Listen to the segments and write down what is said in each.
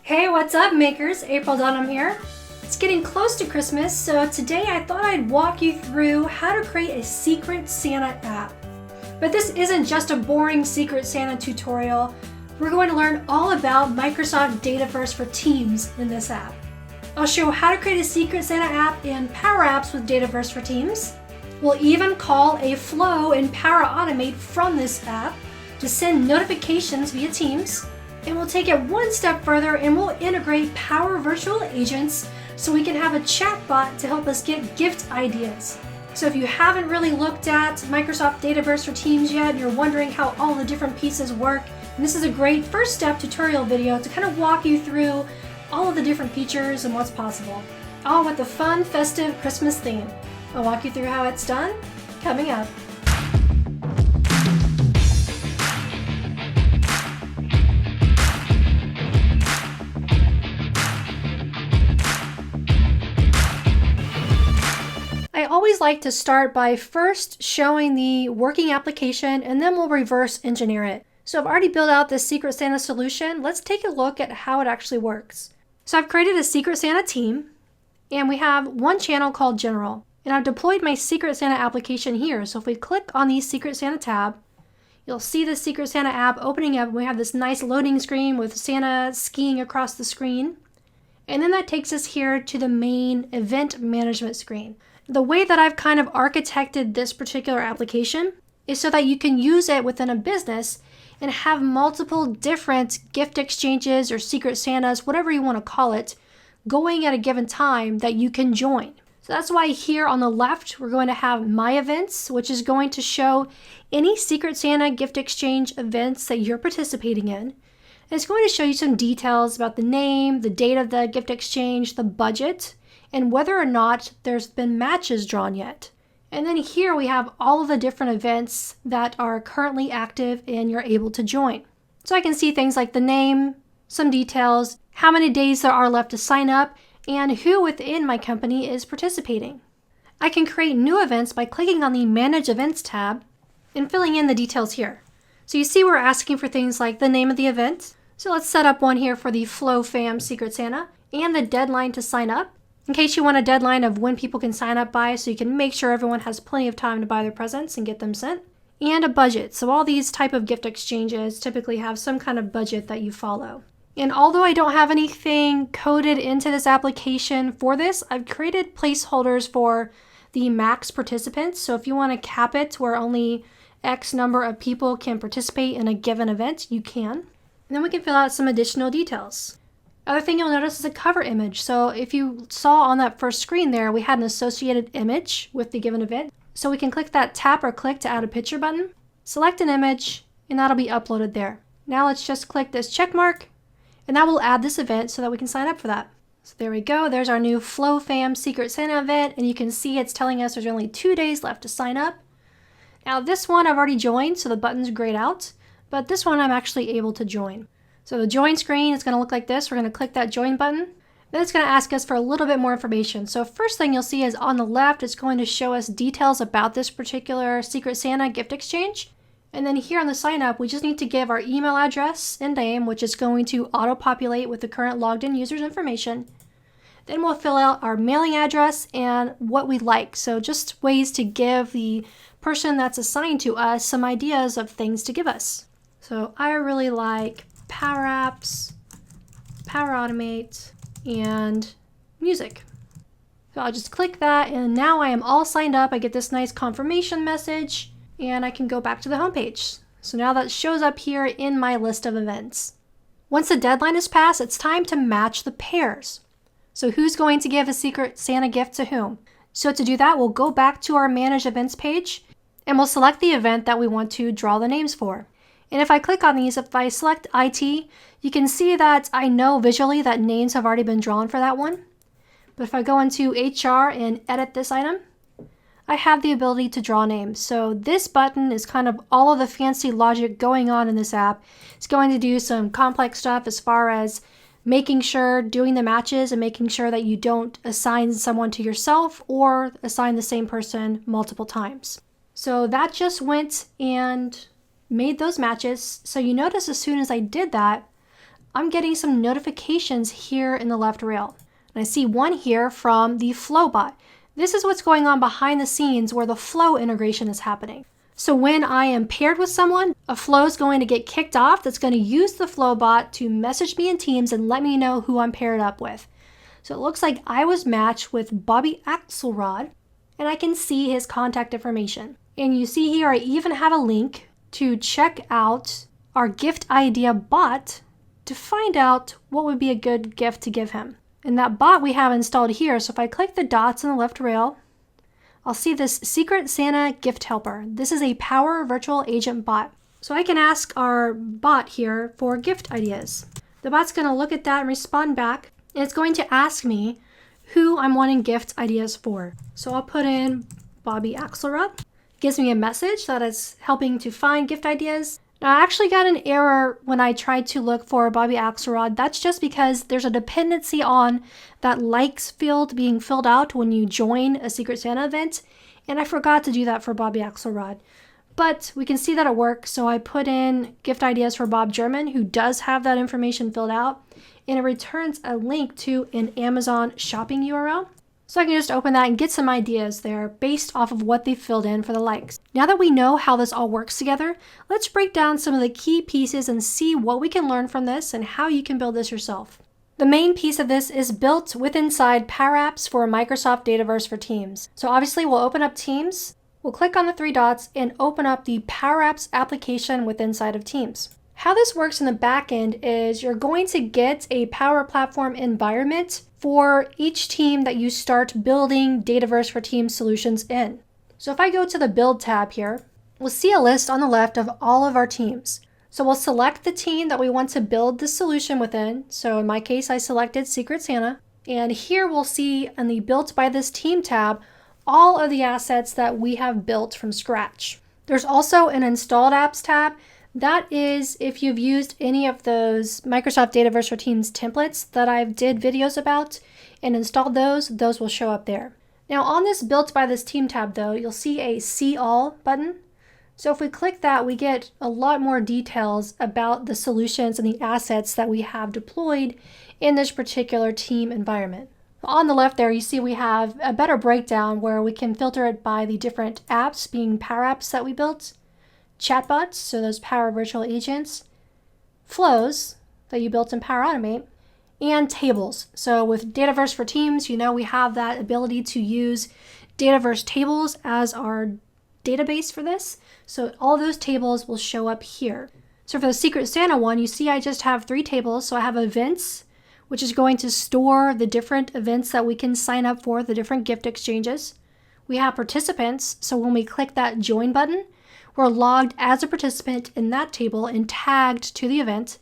Hey, what's up makers? April Dunnam here. It's getting close to Christmas, so today I thought I'd walk you through how to create a Secret Santa app. But this isn't just a boring Secret Santa tutorial. We're going to learn all about Microsoft Dataverse for Teams in this app. I'll show how to create a Secret Santa app in Power Apps with Dataverse for Teams. We'll even call a flow in Power Automate from this app to send notifications via Teams. And we'll take it one step further and we'll integrate Power Virtual Agents so we can have a chatbot to help us get gift ideas. So if you haven't really looked at Microsoft Dataverse for Teams yet and you're wondering how all the different pieces work, this is a great first step tutorial video to kind of walk you through all of the different features and what's possible. All with a fun, festive Christmas theme. I'll walk you through how it's done coming up. I always like to start by first showing the working application and then we'll reverse engineer it. So I've already built out this Secret Santa solution. Let's take a look at how it actually works. So I've created a Secret Santa team and we have one channel called General. And I've deployed my Secret Santa application here. So if we click on the Secret Santa tab, you'll see the Secret Santa app opening up. We have this nice loading screen with Santa skiing across the screen. And then that takes us here to the main event management screen. The way that I've kind of architected this particular application is so that you can use it within a business and have multiple different gift exchanges or Secret Santas, whatever you want to call it, going at a given time that you can join. So that's why here on the left, we're going to have My Events, which is going to show any Secret Santa gift exchange events that you're participating in. And it's going to show you some details about the name, the date of the gift exchange, the budget, and whether or not there's been matches drawn yet. And then here we have all of the different events that are currently active and you're able to join. So I can see things like the name, some details, how many days there are left to sign up, and who within my company is participating. I can create new events by clicking on the Manage Events tab and filling in the details here. So you see we're asking for things like the name of the event. So let's set up one here for the Flow Fam Secret Santa and the deadline to sign up, in case you want a deadline of when people can sign up by so you can make sure everyone has plenty of time to buy their presents and get them sent, and a budget. So all these type of gift exchanges typically have some kind of budget that you follow. And although I don't have anything coded into this application for this, I've created placeholders for the max participants. So if you want to cap it where only X number of people can participate in a given event, you can. And then we can fill out some additional details. Other thing you'll notice is a cover image. So if you saw on that first screen there, we had an associated image with the given event. So we can click that tap or click to add a picture button, select an image, and that'll be uploaded there. Now let's just click this check mark, and that will add this event so that we can sign up for that. So there we go. There's our new Flow Fam Secret Santa event, and you can see it's telling us there's only 2 days left to sign up. Now this one I've already joined, so the button's grayed out, but this one I'm actually able to join. So the join screen is going to look like this. We're going to click that join button. Then it's going to ask us for a little bit more information. So first thing you'll see is on the left, it's going to show us details about this particular Secret Santa gift exchange. And then here on the sign up, we just need to give our email address and name, which is going to auto-populate with the current logged in user's information. Then we'll fill out our mailing address and what we like. So just ways to give the person that's assigned to us some ideas of things to give us. So I really like Power Apps, Power Automate, and Music. So I'll just click that and now I am all signed up. I get this nice confirmation message and I can go back to the homepage. So now that shows up here in my list of events. Once the deadline is passed, it's time to match the pairs. So who's going to give a Secret Santa gift to whom? So to do that, we'll go back to our Manage Events page and we'll select the event that we want to draw the names for. And if I click on these, if I select IT, you can see that I know visually that names have already been drawn for that one. But if I go into HR and edit this item, I have the ability to draw names. So this button is kind of all of the fancy logic going on in this app. It's going to do some complex stuff as far as making sure, doing the matches and making sure that you don't assign someone to yourself or assign the same person multiple times. So that just went and made those matches. So you notice as soon as I did that, I'm getting some notifications here in the left rail. And I see one here from the flow bot. This is what's going on behind the scenes where the flow integration is happening. So when I am paired with someone, a flow is going to get kicked off that's going to use the flow bot to message me in Teams and let me know who I'm paired up with. So it looks like I was matched with Bobby Axelrod, and I can see his contact information. And you see here I even have a link to check out our gift idea bot to find out what would be a good gift to give him. And that bot we have installed here, so if I click the dots on the left rail, I'll see this Secret Santa Gift Helper. This is a Power Virtual Agent bot. So I can ask our bot here for gift ideas. The bot's going to look at that and respond back, and it's going to ask me who I'm wanting gift ideas for. So I'll put in Bobby Axelrod. It gives me a message that it's helping to find gift ideas. Now, I actually got an error when I tried to look for Bobby Axelrod. That's just because there's a dependency on that likes field being filled out when you join a Secret Santa event, and I forgot to do that for Bobby Axelrod. But we can see that it works, so I put in gift ideas for Bob German, who does have that information filled out, and it returns a link to an Amazon shopping URL. So I can just open that and get some ideas there based off of what they filled in for the likes. Now that we know how this all works together, let's break down some of the key pieces and see what we can learn from this and how you can build this yourself. The main piece of this is built with inside Power Apps for Microsoft Dataverse for Teams. So obviously we'll open up Teams, we'll click on the three dots and open up the Power Apps application with inside of Teams. How this works in the back end is you're going to get a Power Platform environment for each team that you start building Dataverse for Teams solutions in. So if I go to the Build tab here, we'll see a list on the left of all of our teams. So we'll select the team that we want to build the solution within. So in my case, I selected Secret Santa. And here we'll see in the Built by this Team tab, all of the assets that we have built from scratch. There's also an Installed Apps tab. That is if you've used any of those Microsoft Dataverse for Teams templates that I did videos about and installed those will show up there. Now on this Built by this Team tab though, you'll see a See All button. So if we click that, we get a lot more details about the solutions and the assets that we have deployed in this particular team environment. On the left there, you see we have a better breakdown where we can filter it by the different apps, being Power Apps that we built, chatbots, so those Power Virtual Agents, flows that you built in Power Automate, and tables. So with Dataverse for Teams, you know we have that ability to use Dataverse tables as our database for this. So all those tables will show up here. So for the Secret Santa one, you see I just have 3 tables. So I have events, which is going to store the different events that we can sign up for, the different gift exchanges. We have participants. So when we click that join button, we're logged as a participant in that table and tagged to the event.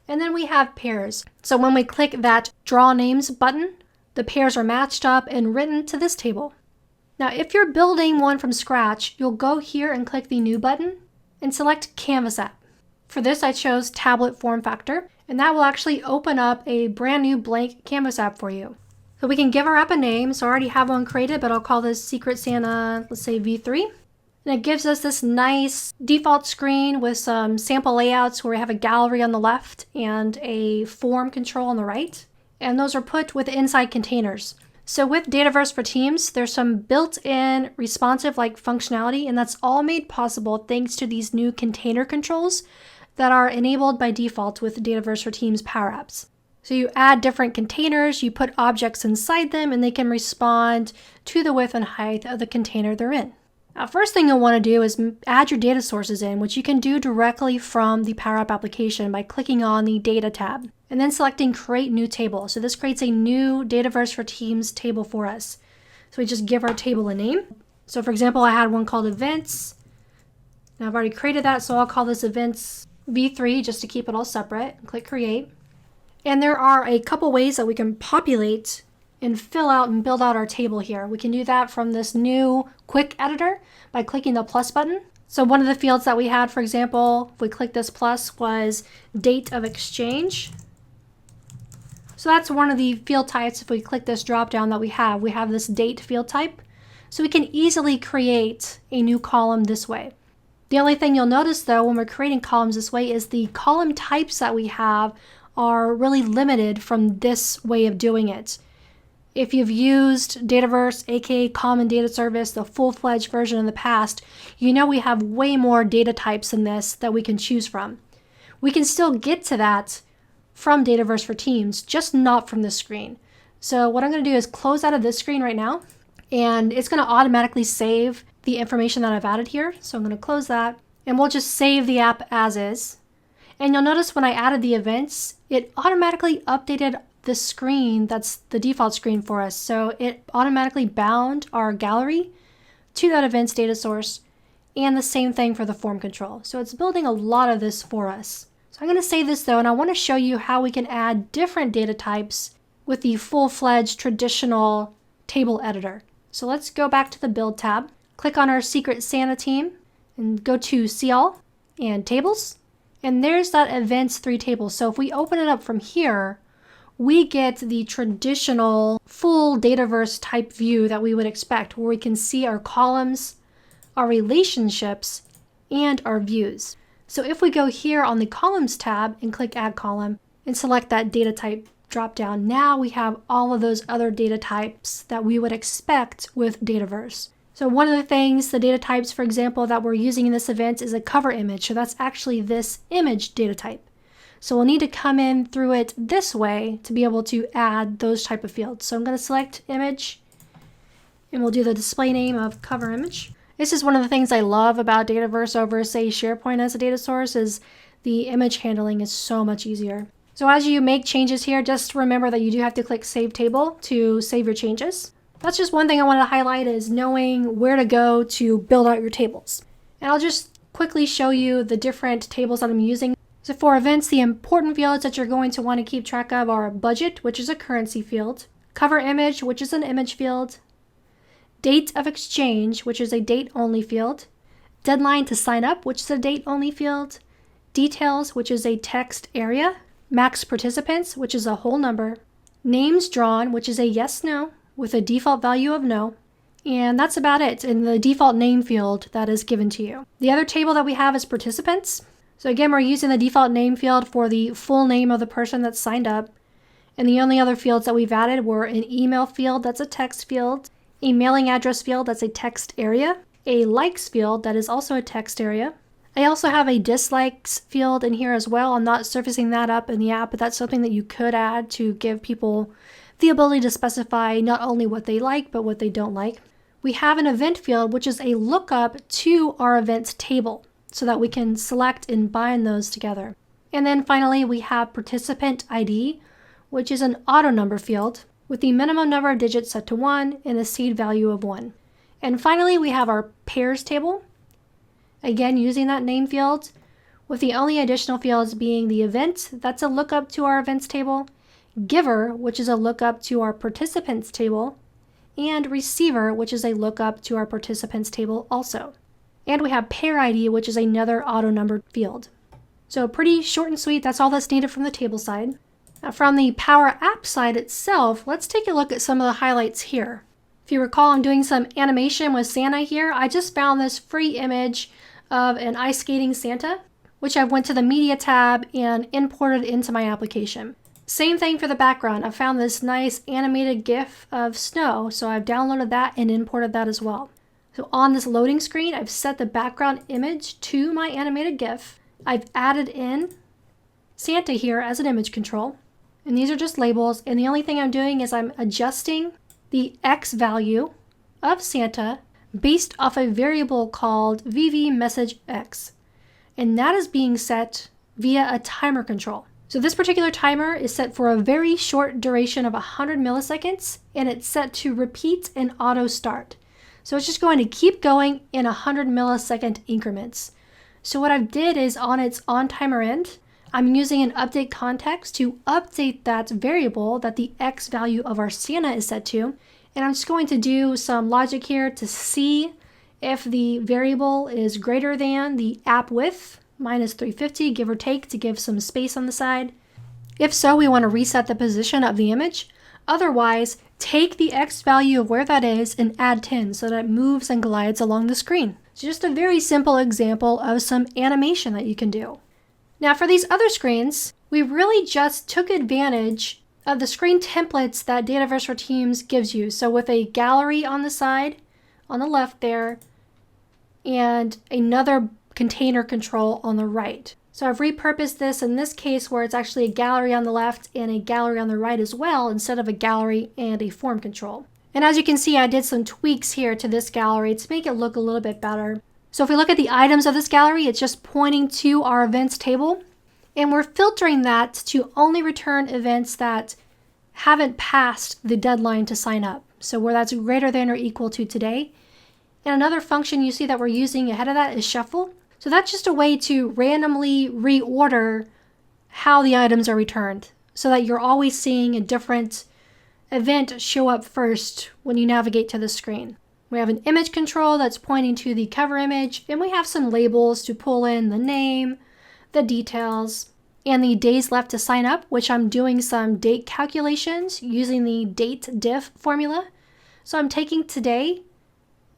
And then we have pairs. So when we click that Draw Names button, the pairs are matched up and written to this table. Now, if you're building one from scratch, you'll go here and click the New button and select Canvas app. For this, I chose Tablet Form Factor, and that will actually open up a brand new blank Canvas app for you. So we can give our app a name. So I already have one created, but I'll call this Secret Santa, let's say V3. And it gives us this nice default screen with some sample layouts where we have a gallery on the left and a form control on the right. And those are put with inside containers. So with Dataverse for Teams, there's some built-in responsive-like functionality, and that's all made possible thanks to these new container controls that are enabled by default with Dataverse for Teams Power Apps. So you add different containers, you put objects inside them, and they can respond to the width and height of the container they're in. Now, first thing you'll want to do is add your data sources in, which you can do directly from the Power App application by clicking on the Data tab and then selecting Create New Table. So this creates a new Dataverse for Teams table for us. So we just give our table a name. So for example, I had one called Events. Now I've already created that, so I'll call this Events V3 just to keep it all separate. Click Create. And there are a couple ways that we can populate and fill out and build out our table here. We can do that from this new quick editor by clicking the plus button. So one of the fields that we had, for example, if we click this plus, was date of exchange. So that's one of the field types. If we click this drop down that we have this date field type. So we can easily create a new column this way. The only thing you'll notice though when we're creating columns this way is the column types that we have are really limited from this way of doing it. If you've used Dataverse, aka Common Data Service, the full-fledged version in the past, you know we have way more data types than this that we can choose from. We can still get to that from Dataverse for Teams, just not from this screen. So what I'm going to do is close out of this screen right now, and it's going to automatically save the information that I've added here. So I'm going to close that, and we'll just save the app as is. And you'll notice when I added the events, it automatically updated the screen that's the default screen for us. So it automatically bound our gallery to that events data source, and the same thing for the form control. So it's building a lot of this for us. So I'm going to save this though, and I want to show you how we can add different data types with the full-fledged traditional table editor. So let's go back to the Build tab, click on our Secret Santa team, and go to See All and Tables. And there's that Events 3 table. So if we open it up from here, we get the traditional full Dataverse type view that we would expect, where we can see our columns, our relationships, and our views. So if we go here on the Columns tab and click Add Column and select that data type drop down, now we have all of those other data types that we would expect with Dataverse. So one of the things, the data types, for example, that we're using in this event is a cover image. So that's actually this image data type. So we'll need to come in through it this way to be able to add those type of fields. So I'm going to select image, and we'll do the display name of cover image. This is one of the things I love about Dataverse over, say, SharePoint as a data source, is the image handling is so much easier. So as you make changes here, just remember that you do have to click Save Table to save your changes. That's just one thing I wanted to highlight, is knowing where to go to build out your tables. And I'll just quickly show you the different tables that I'm using. So for events, the important fields that you're going to want to keep track of are budget, which is a currency field, cover image, which is an image field, date of exchange, which is a date-only field, deadline to sign up, which is a date-only field, details, which is a text area, max participants, which is a whole number, names drawn, which is a yes/no with a default value of no, and that's about it in the default name field that is given to you. The other table that we have is participants. So again, we're using the default name field for the full name of the person that's signed up. And the only other fields that we've added were an email field, that's a text field, a mailing address field, that's a text area, a likes field, that is also a text area. I also have a dislikes field in here as well. I'm not surfacing that up in the app, but that's something that you could add to give people the ability to specify not only what they like, but what they don't like. We have an event field, which is a lookup to our events table, so that we can select and bind those together. And then finally, we have participant ID, which is an auto number field with the minimum number of digits set to 1 and a seed value of 1. And finally, we have our pairs table, again using that name field, with the only additional fields being the event, that's a lookup to our events table, giver, which is a lookup to our participants table, and receiver, which is a lookup to our participants table also. And we have pair ID, which is another auto numbered field. So pretty short and sweet. That's all that's needed from the table side. Now from the Power App side itself, let's take a look at some of the highlights here. If you recall, I'm doing some animation with Santa here. I just found this free image of an ice skating Santa, which I went to the Media tab and imported into my application. Same thing for the background. I found this nice animated GIF of snow, so I've downloaded that and imported that as well. So on this loading screen, I've set the background image to my animated GIF. I've added in Santa here as an image control. And these are just labels. And the only thing I'm doing is I'm adjusting the X value of Santa based off a variable called VV_message_X. And that is being set via a timer control. So this particular timer is set for a very short duration of 100 milliseconds, and it's set to repeat and auto start. So it's just going to keep going in 100 millisecond increments. So what I did is on its on timer end, I'm using an update context to update that variable that the X value of our Santa is set to. And I'm just going to do some logic here to see if the variable is greater than the app width, minus 350, give or take, to give some space on the side. If so, we want to reset the position of the image. Otherwise, take the X value of where that is and add 10 so that it moves and glides along the screen. It's just a very simple example of some animation that you can do. Now for these other screens, We really just took advantage of the screen templates that Dataverse for Teams gives you. So with a gallery on the side, on the left there, and another container control on the right. So I've repurposed this in this case where it's actually a gallery on the left and a gallery on the right as well, instead of a gallery and a form control. And as you can see, I did some tweaks here to this gallery to make it look a little bit better. So if we look at the items of this gallery, it's just pointing to our events table. And we're filtering that to only return events that haven't passed the deadline to sign up. So where that's greater than or equal to today. And another function you see that we're using ahead of that is shuffle. So that's just a way to randomly reorder how the items are returned so that you're always seeing a different event show up first when you navigate to the screen. We have an image control that's pointing to the cover image, and we have some labels to pull in the name, the details, and the days left to sign up, which I'm doing some date calculations using the date diff formula. So I'm taking today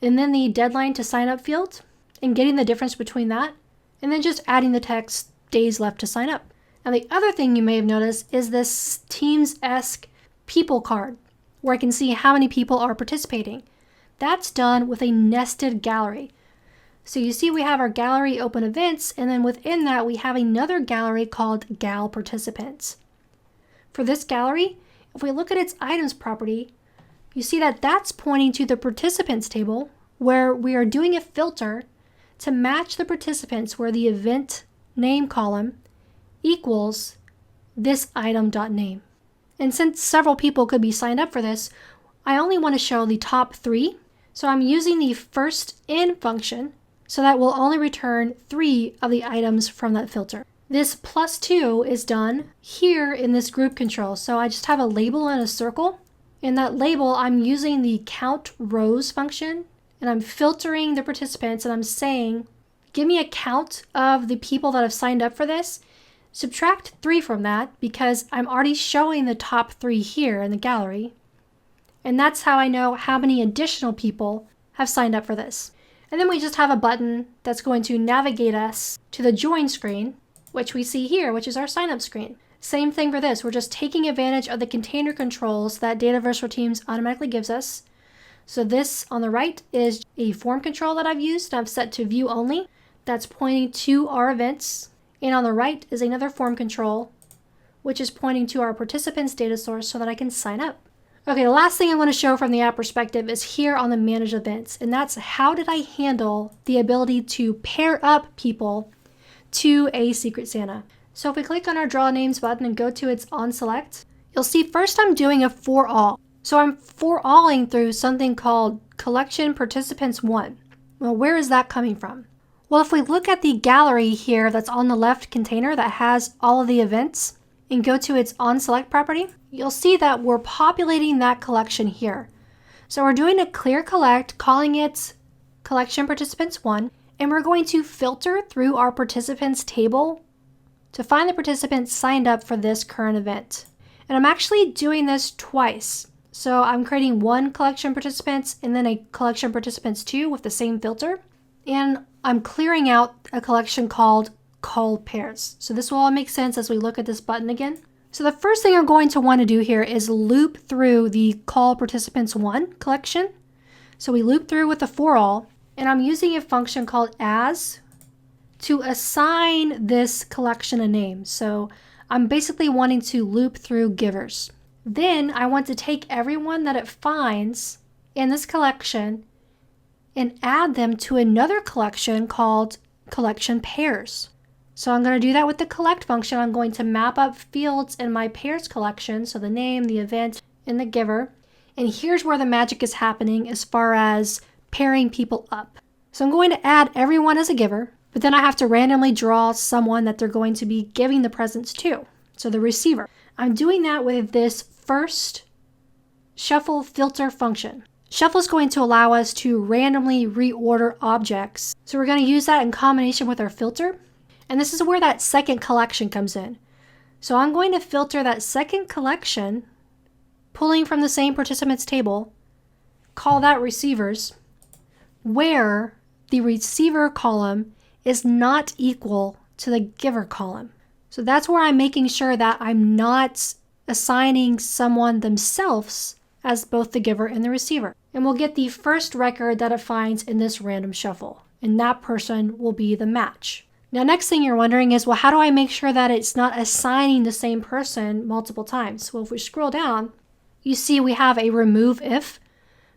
and then the deadline to sign up field and getting the difference between that, and then just adding the text days left to sign up. Now the other thing you may have noticed is this Teams-esque people card where I can see how many people are participating. That's done with a nested gallery. So you see we have our gallery open events, and then within that we have another gallery called gal participants. For this gallery, if we look at its items property, you see that that's pointing to the participants table where we are doing a filter to match the participants where the event name column equals this item.name. And since several people could be signed up for this, I only want to show the top 3. So I'm using the first in function so that will only return 3 of the items from that filter. This +2 is done here in this group control. So I just have a label and a circle. In that label, I'm using the count rows function, and I'm filtering the participants, and I'm saying, give me a count of the people that have signed up for this. Subtract 3 from that because I'm already showing the top 3 here in the gallery. And that's how I know how many additional people have signed up for this. And then we just have a button that's going to navigate us to the join screen, which we see here, which is our sign up screen. Same thing for this. We're just taking advantage of the container controls that Dataverse for Teams automatically gives us. So this on the right is a form control that I've used. I've set to view only. That's pointing to our events. And on the right is another form control, which is pointing to our participants data source so that I can sign up. Okay, the last thing I want to show from the app perspective is here on the Manage Events, and that's how did I handle the ability to pair up people to a Secret Santa. So if we click on our Draw Names button and go to its On Select, you'll see first I'm doing a for all. So I'm for alling through something called Collection Participants 1. Well, where is that coming from? Well, if we look at the gallery here that's on the left container that has all of the events and go to its On Select property, you'll see that we're populating that collection here. So we're doing a clear collect, calling it Collection Participants 1, and we're going to filter through our participants table to find the participants signed up for this current event. And I'm actually doing this twice. So I'm creating one collection participants and then a collection participants 2 with the same filter. And I'm clearing out a collection called Call Pairs. So this will all make sense as we look at this button again. So the first thing I'm going to want to do here is loop through the Call Participants 1 collection. So we loop through with the for all, and I'm using a function called as to assign this collection a name. So I'm basically wanting to loop through givers. Then I want to take everyone that it finds in this collection and add them to another collection called Collection Pairs. So I'm going to do that with the collect function. I'm going to map up fields in my pairs collection, so the name, the event, and the giver. And here's where the magic is happening as far as pairing people up. So I'm going to add everyone as a giver, but then I have to randomly draw someone that they're going to be giving the presents to, so the receiver. I'm doing that with this first shuffle filter function. Shuffle is going to allow us to randomly reorder objects. So we're going to use that in combination with our filter. And this is where that second collection comes in. So I'm going to filter that second collection, pulling from the same participants table, call that receivers, where the receiver column is not equal to the giver column. So that's where I'm making sure that I'm not assigning someone themselves as both the giver and the receiver. And we'll get the first record that it finds in this random shuffle, and that person will be the match. Now, next thing you're wondering is, well, how do I make sure that it's not assigning the same person multiple times? Well, if we scroll down, you see we have a remove if.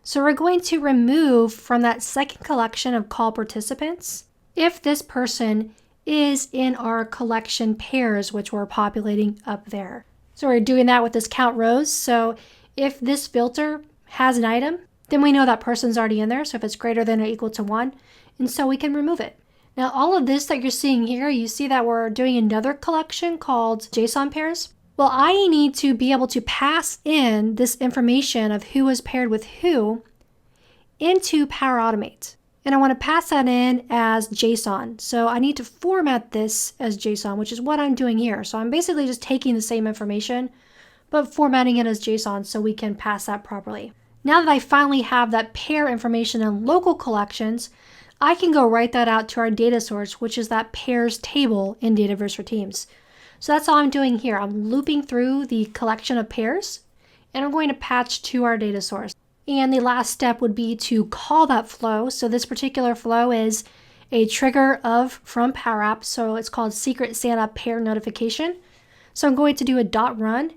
So we're going to remove from that second collection of call participants if this person is in our collection pairs, which we're populating up there. So we're doing that with this count rows. So if this filter has an item, then we know that person's already in there. So if it's greater than or equal to 1, and so we can remove it. Now, all of this that you're seeing here, you see that we're doing another collection called JSON pairs. Well, I need to be able to pass in this information of who is paired with who into Power Automate. And I want to pass that in as JSON. So I need to format this as JSON, which is what I'm doing here. So I'm basically just taking the same information, but formatting it as JSON so we can pass that properly. Now that I finally have that pair information in local collections, I can go write that out to our data source, which is that pairs table in Dataverse for Teams. So that's all I'm doing here. I'm looping through the collection of pairs, and I'm going to patch to our data source. And the last step would be to call that flow. So this particular flow is a trigger of from Power Apps. So it's called Secret Santa Pair Notification. So I'm going to do a .run,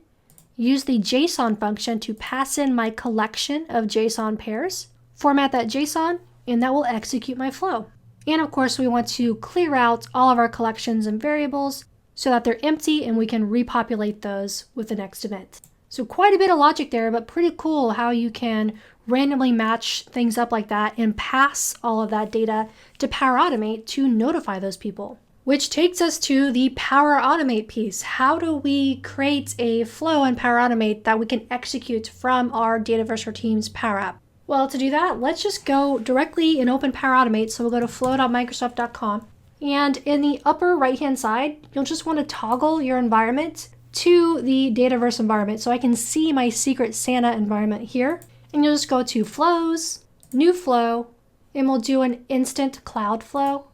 use the JSON function to pass in my collection of JSON pairs, format that JSON, and that will execute my flow. And of course, we want to clear out all of our collections and variables so that they're empty and we can repopulate those with the next event. So quite a bit of logic there, but pretty cool how you can randomly match things up like that and pass all of that data to Power Automate to notify those people. Which takes us to the Power Automate piece. How do we create a flow in Power Automate that we can execute from our Dataverse for Teams Power App? Well, to do that, let's just go directly and open Power Automate. So we'll go to flow.microsoft.com. And in the upper right-hand side, you'll just want to toggle your environment to the Dataverse environment. So I can see my Secret Santa environment here. And you'll just go to Flows, New Flow, and we'll do an Instant Cloud Flow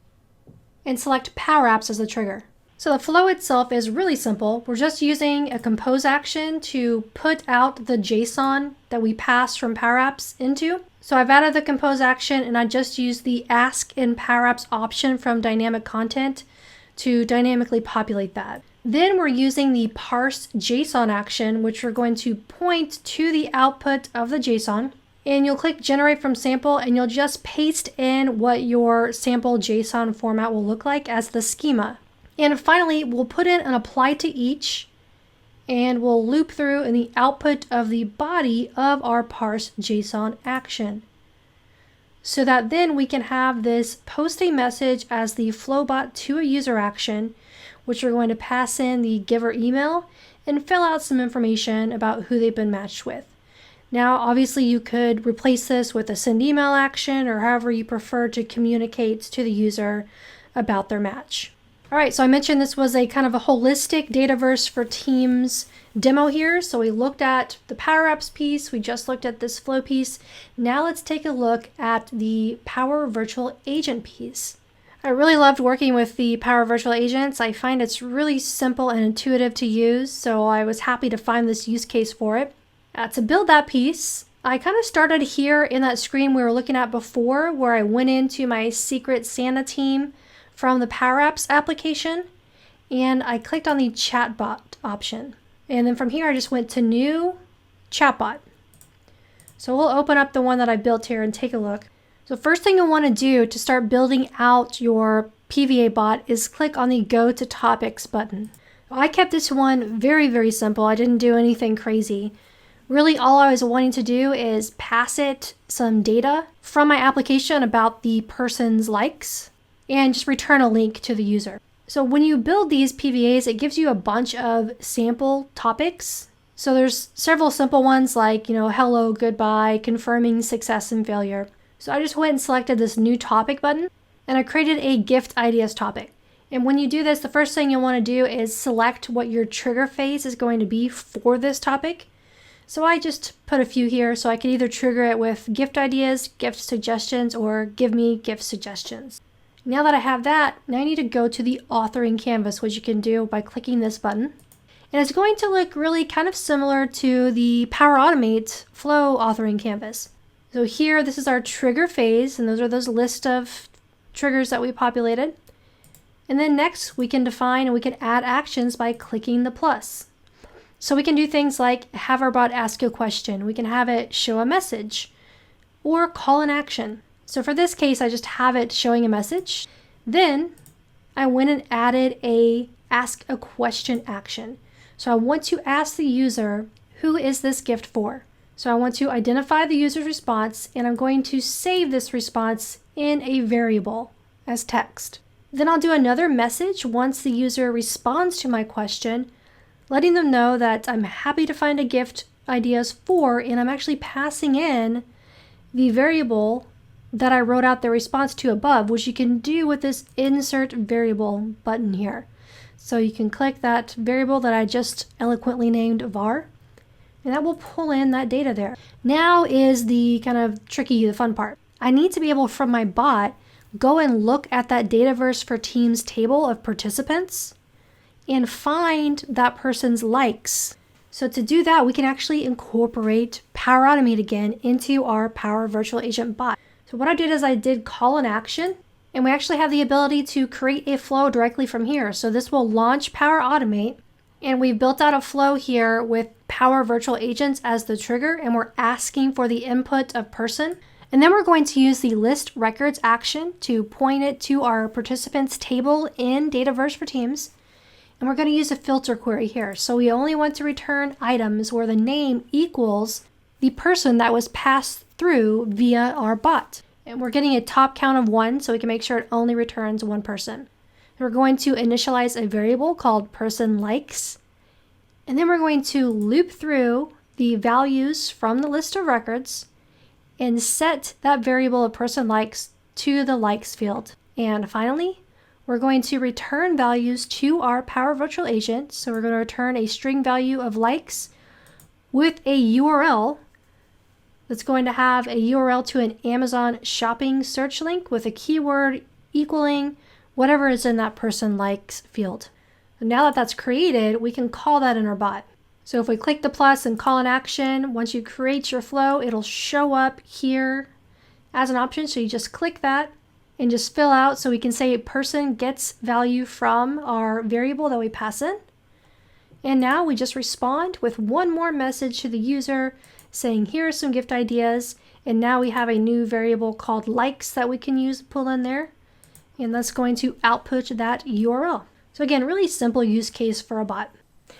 and select Power Apps as the trigger. So the flow itself is really simple. We're just using a compose action to put out the JSON that we pass from Power Apps into. So I've added the compose action and I just used the Ask in Power Apps option from Dynamic Content to dynamically populate that. Then we're using the parse JSON action, which we're going to point to the output of the JSON. And you'll click generate from sample and you'll just paste in what your sample JSON format will look like as the schema. And finally, we'll put in an apply to each and we'll loop through in the output of the body of our parse JSON action. So that then we can have this post a message as the flowbot to a user action, which we're going to pass in the giver email and fill out some information about who they've been matched with. Now, obviously you could replace this with a send email action or however you prefer to communicate to the user about their match. All right, so I mentioned this was a kind of a holistic Dataverse for Teams demo here. So we looked at the Power Apps piece, we just looked at this flow piece. Now let's take a look at the Power Virtual Agent piece. I really loved working with the Power Virtual Agents. I find it's really simple and intuitive to use, so I was happy to find this use case for it. To build that piece, I kind of started here in that screen we were looking at before where I went into my Secret Santa team from the Power Apps application and I clicked on the chatbot option. And then from here I just went to new chatbot. So we'll open up the one that I built here and take a look. So first thing you'll want to do to start building out your PVA bot is click on the Go to Topics button. I kept this one very, very simple. I didn't do anything crazy. Really all I was wanting to do is pass it some data from my application about the person's likes and just return a link to the user. So when you build these PVAs, it gives you a bunch of sample topics. So there's several simple ones like, hello, goodbye, confirming success and failure. So I just went and selected this new topic button and I created a gift ideas topic. And when you do this, the first thing you'll want to do is select what your trigger phase is going to be for this topic. So I just put a few here so I could either trigger it with gift ideas, gift suggestions, or give me gift suggestions. Now that I have that, now I need to go to the authoring canvas, which you can do by clicking this button. And it's going to look really kind of similar to the Power Automate flow authoring canvas. So here, this is our trigger phase, and those are those list of triggers that we populated. And then next, we can define and we can add actions by clicking the plus. So we can do things like have our bot ask a question. We can have it show a message or call an action. So for this case, I just have it showing a message. Then I went and added a ask a question action. So I want to ask the user, who is this gift for? So I want to identify the user's response, and I'm going to save this response in a variable as text. Then I'll do another message once the user responds to my question, letting them know that I'm happy to find a gift ideas for, and I'm actually passing in the variable that I wrote out the response to above, which you can do with this insert variable button here. So you can click that variable that I just eloquently named var, and that will pull in that data there. Now is the kind of tricky, the fun part. I need to be able, from my bot, go and look at that Dataverse for Teams table of participants and find that person's likes. So to do that, we can actually incorporate Power Automate again into our Power Virtual Agent bot. So what I did is I did call an action, and we actually have the ability to create a flow directly from here. So this will launch Power Automate, and we've built out a flow here with Power Virtual Agents as the trigger, and we're asking for the input of person. And then we're going to use the list records action to point it to our participants table in Dataverse for Teams. And we're going to use a filter query here. So we only want to return items where the name equals the person that was passed through via our bot. And we're getting a top count of 1, so we can make sure it only returns 1 person. We're going to initialize a variable called person likes. And then we're going to loop through the values from the list of records and set that variable of person likes to the likes field. And finally, we're going to return values to our Power Virtual Agent. So we're going to return a string value of likes with a URL that's going to have a URL to an Amazon shopping search link with a keyword equaling whatever is in that person likes field. And now that that's created, we can call that in our bot. So if we click the plus and call an action, once you create your flow, it'll show up here as an option. So you just click that and just fill out, so we can say a person gets value from our variable that we pass in. And now we just respond with one more message to the user saying, here are some gift ideas. And now we have a new variable called likes that we can use to pull in there. And that's going to output that URL. So again, really simple use case for a bot.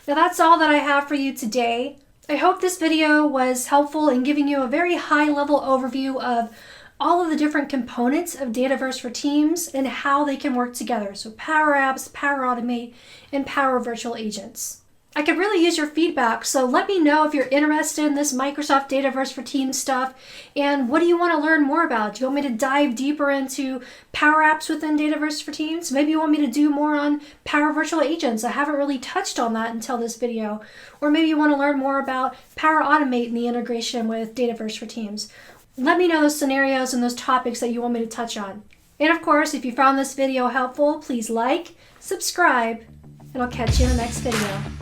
Now that's all that I have for you today. I hope this video was helpful in giving you a very high level overview of all of the different components of Dataverse for Teams and how they can work together. So Power Apps, Power Automate, and Power Virtual Agents. I could really use your feedback, so let me know if you're interested in this Microsoft Dataverse for Teams stuff, and what do you want to learn more about? Do you want me to dive deeper into Power Apps within Dataverse for Teams? Maybe you want me to do more on Power Virtual Agents. I haven't really touched on that until this video. Or maybe you want to learn more about Power Automate and the integration with Dataverse for Teams. Let me know those scenarios and those topics that you want me to touch on. And of course, if you found this video helpful, please like, subscribe, and I'll catch you in the next video.